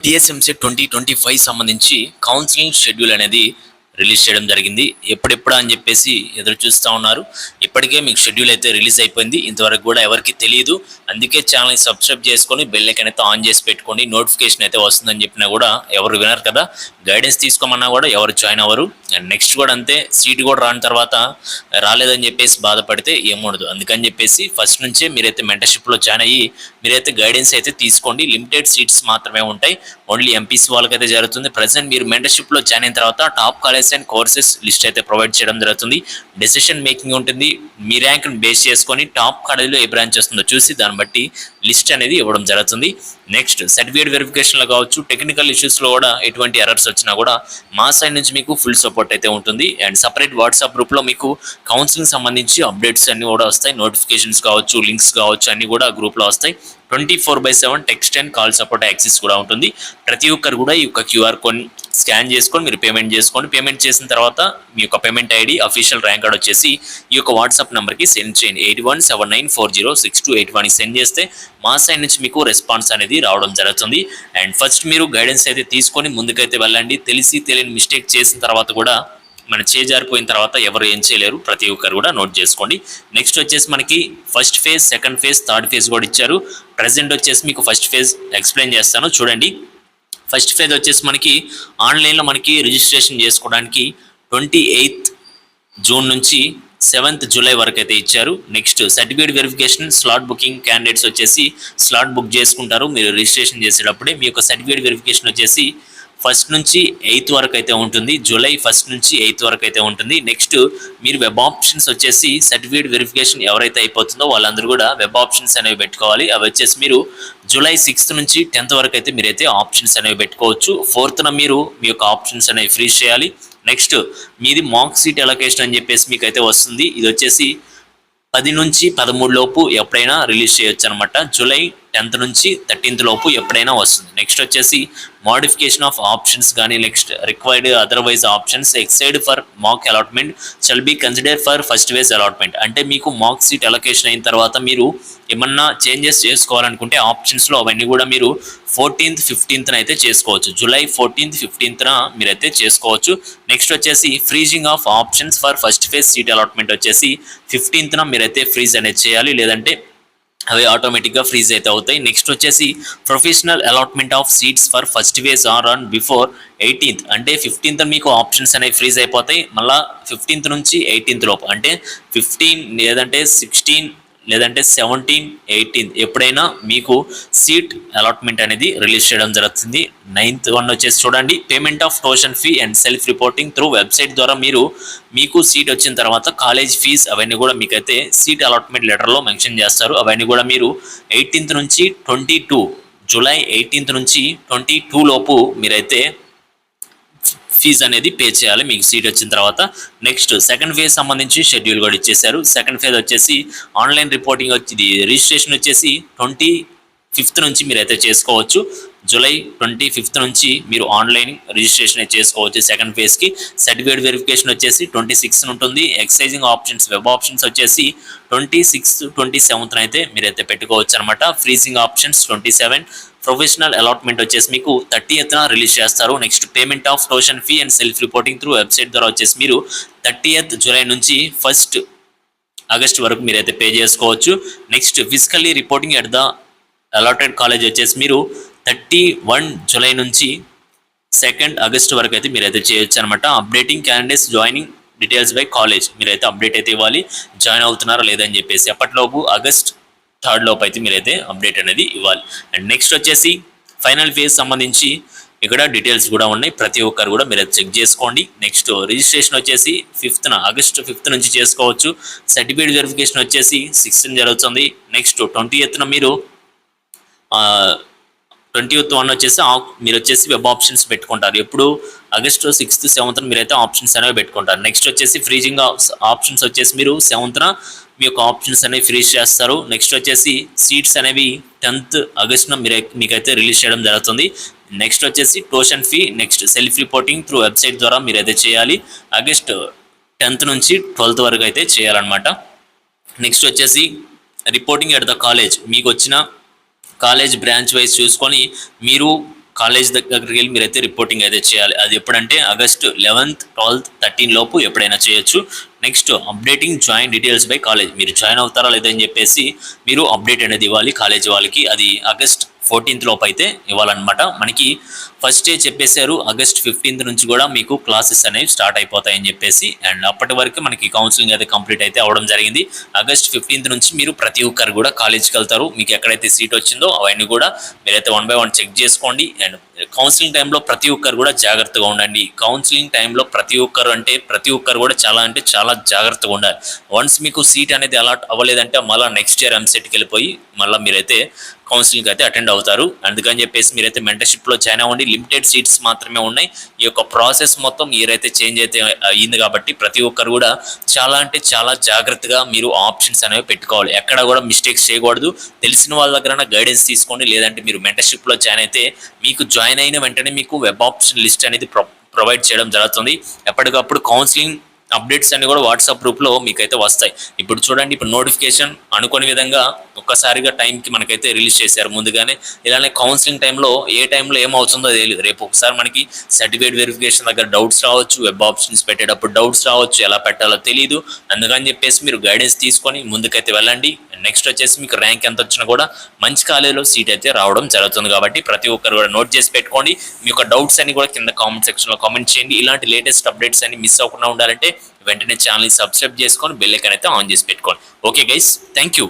TSMC 2025 సంబంధించి counselling schedule అనేది release చేయడం జరిగింది. ఎప్పుడెప్పుడా అని చెప్పేసి ఎదురు చూస్తూ ఉన్నారు. ఇప్పటికే మీకు షెడ్యూల్ అయితే రిలీజ్ అయిపోయింది. ఇంతవరకు కూడా ఎవరికి తెలియదు. అందుకే ఛానల్ని సబ్స్క్రైబ్ చేసుకొని బెల్ ఐకాన్ అయితే ఆన్ చేసి పెట్టుకోండి. నోటిఫికేషన్ అయితే వస్తుందని చెప్పినా కూడా ఎవరు వినరు కదా. గైడెన్స్ తీసుకోమన్నా కూడా ఎవరు జాయిన్ అవ్వరు. అండ్ నెక్స్ట్ కూడా అంతే, సీట్ కూడా రాని తర్వాత రాలేదని చెప్పేసి బాధపడితే ఏముండదు. అందుకని చెప్పేసి ఫస్ట్ నుంచే మీరైతే మెంటర్షిప్లో జాయిన్ అయ్యి మీరైతే గైడెన్స్ అయితే తీసుకోండి. లిమిటెడ్ సీట్స్ మాత్రమే ఉంటాయి. ఓన్లీ ఎంపీసీ వాళ్ళకైతే జరుగుతుంది. ప్రజెంట్ మీరు మెంటర్షిప్లో జాయిన్ అయిన తర్వాత top college and courses list అయితే ప్రొవైడ్ చేయడం జరుగుతుంది. డెసిషన్ మేకింగ్ ఉంటుంది. మీ ర్యాంక్ని బేస్ చేసుకొని టాప్ కాలేజీలో ఏ బ్రాంచ్ వస్తుందో చూసి దాన్ని బట్టి లిస్ట్ అనేది ఇవ్వడం జరుగుతుంది. నెక్స్ట్ సర్టిఫికేట్ వెరిఫికేషన్లో కావచ్చు, టెక్నికల్ ఇష్యూస్లో కూడా ఎటువంటి ఎర్రర్స్ వచ్చినా కూడా మా సైడ్ నుంచి మీకు ఫుల్ సపోర్ట్ అయితే ఉంటుంది. అండ్ సపరేట్ వాట్సాప్ గ్రూప్లో మీకు కౌన్సిలింగ్ సంబంధించి అప్డేట్స్ అన్నీ కూడా వస్తాయి. నోటిఫికేషన్స్ కావచ్చు, లింక్స్ కావచ్చు, అన్నీ కూడా గ్రూప్లో వస్తాయి. 24/7 text and call support access కూడా ఉంటుంది. ప్రతి ఒక్కరు కూడా ఈ యొక్క క్యూఆర్ కోడ్ స్కాన్ చేసుకొని మీరు పేమెంట్ చేసుకోండి. పేమెంట్ చేసిన తర్వాత మీ యొక్క payment ID, official rank card వచ్చేసి ఈ యొక్క వాట్సాప్ నెంబర్కి సెండ్ చేయండి. 8179406281 సెండ్ చేస్తే మా సైడ్ నుంచి మీకు రెస్పాన్స్ అనేది రావడం జరుగుతుంది. అండ్ ఫస్ట్ మీరు గైడెన్స్ అయితే తీసుకొని ముందుకైతే వెళ్ళండి. తెలిసి తెలియని మిస్టేక్ చేసిన తర్వాత కూడా మన చేజారిపోయిన తర్వాత ఎవరు ఏం చేయలేరు. ప్రతి ఒక్కరు కూడా నోట్ చేసుకోండి. నెక్స్ట్ వచ్చేసి మనకి first phase, second phase, third phase కూడా ఇచ్చారు. ప్రజెంట్ వచ్చేసి మీకు ఫస్ట్ ఫేజ్ ఎక్స్ప్లెయిన్ చేస్తాను చూడండి. ఫస్ట్ ఫేజ్ వచ్చేసి మనకి ఆన్లైన్లో మనకి రిజిస్ట్రేషన్ చేసుకోవడానికి 28 జూన్ నుంచి 7 జూలై వరకు అయితే ఇచ్చారు. Next certificate verification, slot booking candidates వచ్చేసి స్లాట్ బుక్ చేసుకుంటారు. మీరు రిజిస్ట్రేషన్ చేసేటప్పుడే మీ యొక్క సర్టిఫికేట్ వెరిఫికేషన్ వచ్చేసి 1 నుంచి 8 వరకు అయితే ఉంటుంది. జూలై 1 నుంచి 8 వరకు అయితే ఉంటుంది. నెక్స్ట్ మీరు వెబ్ ఆప్షన్స్ వచ్చేసి సర్టిఫికేట్ వెరిఫికేషన్ ఎవరైతే అయిపోతుందో వాళ్ళందరూ కూడా వెబ్ ఆప్షన్స్ అనేవి పెట్టుకోవాలి. అవి వచ్చేసి మీరు జూలై 6 నుంచి 10 వరకు అయితే మీరైతే ఆప్షన్స్ అనేవి పెట్టుకోవచ్చు. 4th మీరు మీ యొక్క ఆప్షన్స్ అనేవి ఫ్రీజ్ చేయాలి. నెక్స్ట్ మీది మాక్ సీట్ అలొకేషన్ అని చెప్పేసి మీకైతే వస్తుంది. ఇది వచ్చేసి 10 నుంచి 13 లోపు ఎప్పుడైనా రిలీజ్ చేయొచ్చు అనమాట. జూలై 10th నుంచి 13th లోపు ఎప్పుడైనా వస్తుంది. నెక్స్ట్ వచ్చేసి మోడిఫికేషన్ ఆఫ్ ఆప్షన్స్ కానీ, next required otherwise options exercised for mock allotment shall be consider for first phase allotment. అంటే మీకు మాక్ సీట్ అలొకేషన్ అయిన తర్వాత మీరు ఏమన్నా చేంజెస్ చేసుకోవాలనుకుంటే ఆప్షన్స్లో అవన్నీ కూడా మీరు 14th, 15th అయితే చేసుకోవచ్చు. జూలై 14th, 15th మీరైతే చేసుకోవచ్చు. నెక్స్ట్ వచ్చేసి freezing of options for first phase seat allotment వచ్చేసి 15th మీరైతే ఫ్రీజ్ అనేది చేయాలి, లేదంటే అవి ఆటోమేటిక్గా ఫ్రీజ్ అయితే అవుతాయి. నెక్స్ట్ వచ్చేసి professional allotment of seats for first phase are on before 18th. అంటే 15th మీకు ఆప్షన్స్ అనేవి ఫ్రీజ్ అయిపోతాయి. మళ్ళీ 15th నుంచి 18th లోపు, అంటే 15 లేదంటే 16 లేదంటే 17, 18 ఎప్పుడైనా మీకు సీట్ అలాట్మెంట్ అనేది రిలీజ్ చేయడం జరుగుతుంది. 9th వచ్చేసి చూడండి, payment of tuition fee and self reporting through website ద్వారా మీకు సీట్ వచ్చిన తర్వాత కాలేజ్ ఫీజ్ అవన్నీ కూడా మీకైతే సీట్ అలాట్మెంట్ లెటర్లో మెన్షన్ చేస్తారు. అవన్నీ కూడా మీరు 18th నుంచి 22 జూలై 18th నుంచి 22 లోపు మీరైతే ఫీజు అనేది పే చేయాలి మీకు సీట్ వచ్చిన తర్వాత. నెక్స్ట్ సెకండ్ ఫేజ్ సంబంధించి షెడ్యూల్ కూడా ఇచ్చేశారు. సెకండ్ ఫేజ్ వచ్చేసి ఆన్లైన్ రిపోర్టింగ్ ఇది రిజిస్ట్రేషన్ వచ్చేసి 25th నుంచి మీరైతే చేసుకోవచ్చు. జూలై 25th నుంచి మీరు ఆన్లైన్ రిజిస్ట్రేషన్ చేసుకోవచ్చు సెకండ్ ఫేజ్కి. సర్టిఫికేట్ వెరిఫికేషన్ వచ్చేసి 26 ఉంటుంది. ఎక్సైజింగ్ ఆప్షన్స్, వెబ్ ఆప్షన్స్ వచ్చేసి 26, 27 అయితే మీరైతే పెట్టుకోవచ్చు అనమాట. Freezing options 27. ప్రొఫెషనల్ అలాట్మెంట్ వచ్చేసి మీకు 30th రిలీజ్ చేస్తారు. Next payment of tuition fee and self reporting through website ద్వారా వచ్చేసి మీరు 30th జూలై నుంచి 1st ఆగస్ట్ వరకు మీరైతే పే చేసుకోవచ్చు. Next physically reporting at the allotted college వచ్చేసి మీరు 31 జూలై నుంచి 2nd ఆగస్ట్ వరకు అయితే మీరైతే చేయొచ్చు అనమాట. Updating candidates joining details by college మీరైతే అప్డేట్ అయితే ఇవ్వాలి, జాయిన్ అవుతున్నారా లేదని చెప్పేసి. అప్పటిలోపు ఆగస్ట్ 3rd లోపు అయితే మీరైతే అప్డేట్ అనేది ఇవ్వాలి. అండ్ నెక్స్ట్ వచ్చేసి ఫైనల్ ఫేజ్ సంబంధించి ఇక్కడ డీటెయిల్స్ కూడా ఉన్నాయి. ప్రతి ఒక్కరు కూడా మీరు చెక్ చేసుకోండి. నెక్స్ట్ రిజిస్ట్రేషన్ వచ్చేసి 5th ఆగస్ట్ 5th నుంచి చేసుకోవచ్చు. సర్టిఫికేట్ వెరిఫికేషన్ వచ్చేసి 16 జరుగుతుంది. నెక్స్ట్ 20th మీరు 20th వచ్చేసి మీరు వచ్చేసి వెబ్ ఆప్షన్స్ పెట్టుకుంటారు. ఎప్పుడు ఆగస్టు 6th, 7th మీరైతే ఆప్షన్స్ అనేవి పెట్టుకుంటారు. నెక్స్ట్ వచ్చేసి ఫ్రీజింగ్ ఆప్షన్స్ వచ్చేసి మీరు 7th మీ యొక్క ఆప్షన్స్ అనేవి ఫ్రీజ్ చేస్తారు. నెక్స్ట్ వచ్చేసి సీట్స్ అనేవి 10th ఆగస్టున మీకైతే రిలీజ్ చేయడం జరుగుతుంది. నెక్స్ట్ వచ్చేసి tuition fee, next self reporting through website ద్వారా మీరైతే చేయాలి. ఆగస్ట్ 10th నుంచి 12th వరకు అయితే చేయాలన్నమాట. నెక్స్ట్ వచ్చేసి రిపోర్టింగ్ ఎట్ ద కాలేజ్, మీకు వచ్చిన కాలేజ్ బ్రాంచ్ వైజ్ చూసుకొని మీరు కాలేజ్ దగ్గరికి వెళ్ళి మీరైతే రిపోర్టింగ్ అయితే చేయాలి. అది ఎప్పుడంటే ఆగస్ట్ 11th, 12th, 13 లోపు ఎప్పుడైనా చేయొచ్చు. Next updating join details by college. మీరు జాయిన్ అవుతారా లేదని చెప్పేసి మీరు అప్డేట్ అనేది ఇవ్వాలి కాలేజ్ వాళ్ళకి. అది ఆగస్ట్ 14th లోపు అయితే ఇవ్వాలన్నమాట. మనకి ఫస్ట్ డే చెప్పేశారు ఆగస్ట్ 15th నుంచి కూడా మీకు క్లాసెస్ అనేవి స్టార్ట్ అయిపోతాయని చెప్పేసి. అండ్ అప్పటి వరకు మనకి కౌన్సిలింగ్ అయితే కంప్లీట్ అయితే అవడం జరిగింది. ఆగస్ట్ 15th నుంచి మీరు ప్రతి ఒక్కరు కూడా కాలేజ్కి వెళ్తారు. మీకు ఎక్కడైతే సీట్ వచ్చిందో అవన్నీ కూడా మీరైతే 1 by 1 చెక్ చేసుకోండి. అండ్ కౌన్సిలింగ్ టైంలో ప్రతి ఒక్కరు కూడా జాగ్రత్తగా ఉండండి. కౌన్సిలింగ్ టైంలో ప్రతి ఒక్కరు కూడా చాలా అంటే చాలా జాగ్రత్తగా ఉండాలి. వన్స్ మీకు సీట్ అనేది అలాట్ అవ్వలేదంటే మళ్ళీ నెక్స్ట్ ఇయర్ ఎంసెట్కి వెళ్ళిపోయి మళ్ళీ మీరైతే కౌన్సిలింగ్ అయితే అటెండ్ అవుతారు. అందుకని చెప్పేసి మీరైతే మెంటర్షిప్లో జాయిన్ అవ్వండి. లిమిటెడ్ సీట్స్ మాత్రమే ఉన్నాయి. ఈ యొక్క ప్రాసెస్ మొత్తం ఇయర్ అయితే చేంజ్ అయితే అయ్యింది కాబట్టి ప్రతి ఒక్కరు కూడా చాలా అంటే చాలా జాగ్రత్తగా మీరు ఆప్షన్స్ అనేవి పెట్టుకోవాలి. ఎక్కడ కూడా మిస్టేక్స్ చేయకూడదు. తెలిసిన వాళ్ళ దగ్గర గైడెన్స్ తీసుకోండి. లేదంటే మీరు మెంటర్షిప్లో జాయిన్ అయితే మీకు జాయిన్ అయిన వెంటనే మీకు వెబ్ ఆప్షన్ లిస్ట్ అనేది ప్రొవైడ్ చేయడం జరుగుతుంది. ఎప్పటికప్పుడు కౌన్సిలింగ్ అప్డేట్స్ అన్ని కూడా వాట్సాప్ గ్రూప్లో మీకైతే వస్తాయి. ఇప్పుడు చూడండి, ఇప్పుడు నోటిఫికేషన్ అనుకోని విధంగా ఒక్కసారిగా టైంకి మనకైతే రిలీజ్ చేశారు ముందుగానే. ఇలానే కౌన్సిలింగ్ టైంలో ఏ టైంలో ఏమవుతుందో తెలియదు. రేపు ఒకసారి మనకి సర్టిఫికేట్ వెరిఫికేషన్ దగ్గర డౌట్స్ రావచ్చు, వెబ్ ఆప్షన్స్ పెట్టేటప్పుడు డౌట్స్ రావచ్చు, ఎలా పెట్టాలో తెలియదు. అందుకని చెప్పేసి మీరు గైడెన్స్ తీసుకొని ముందుకైతే వెళ్ళండి. నెక్స్ట్ వచ్చేసి మీకు ర్యాంక్ ఎంత వచ్చినా కూడా మంచి కాలేజీలో సీట్ అయితే రావడం జరుగుతుంది. కాబట్టి ప్రతి ఒక్కరు కూడా నోట్ చేసి పెట్టుకోండి. మీ యొక్క డౌట్స్ అన్ని కూడా కింద కామెంట్ సెక్షన్లో కామెంట్ చేయండి. ఇలాంటి లేటెస్ట్ అప్డేట్స్ అన్ని మిస్ అవ్వకుండా ఉండాలంటే వెంటనే ఛానల్ని సబ్స్క్రైబ్ చేసుకొని బెల్ ఐకాన్ అయితే ఆన్ చేసి పెట్టుకోండి. Okay guys, thank you.